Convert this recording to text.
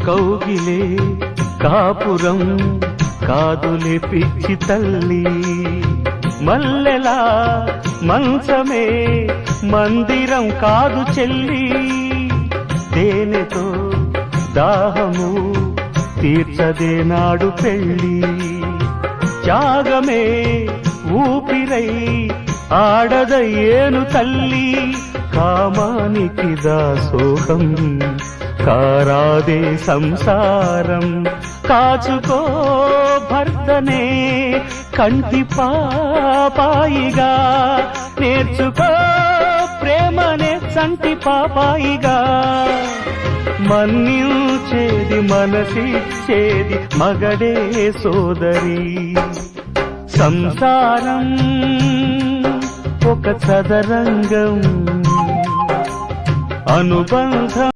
కౌగిలే కాపురం కాదులే పిచ్చి తల్లి, మల్లెలా మంచమే మందిరం కాదు చెల్లి, తేనెతో దాహము తీర్చదే నాడు పెళ్ళి, త్యాగమే ఊపిరై ఆడదయ్యేను తల్లి, కామానికి దాసోహం కారాదే సంసారం, కాచుకో భర్తనే కంటి పాపాయిగా, నేర్చుకో ప్రేమనే సంటి పాపాయిగా, మన్నించేది మనసిచ్చేది మగడే సోదరి, సంసారం ఒక చదరంగం అనుబంధం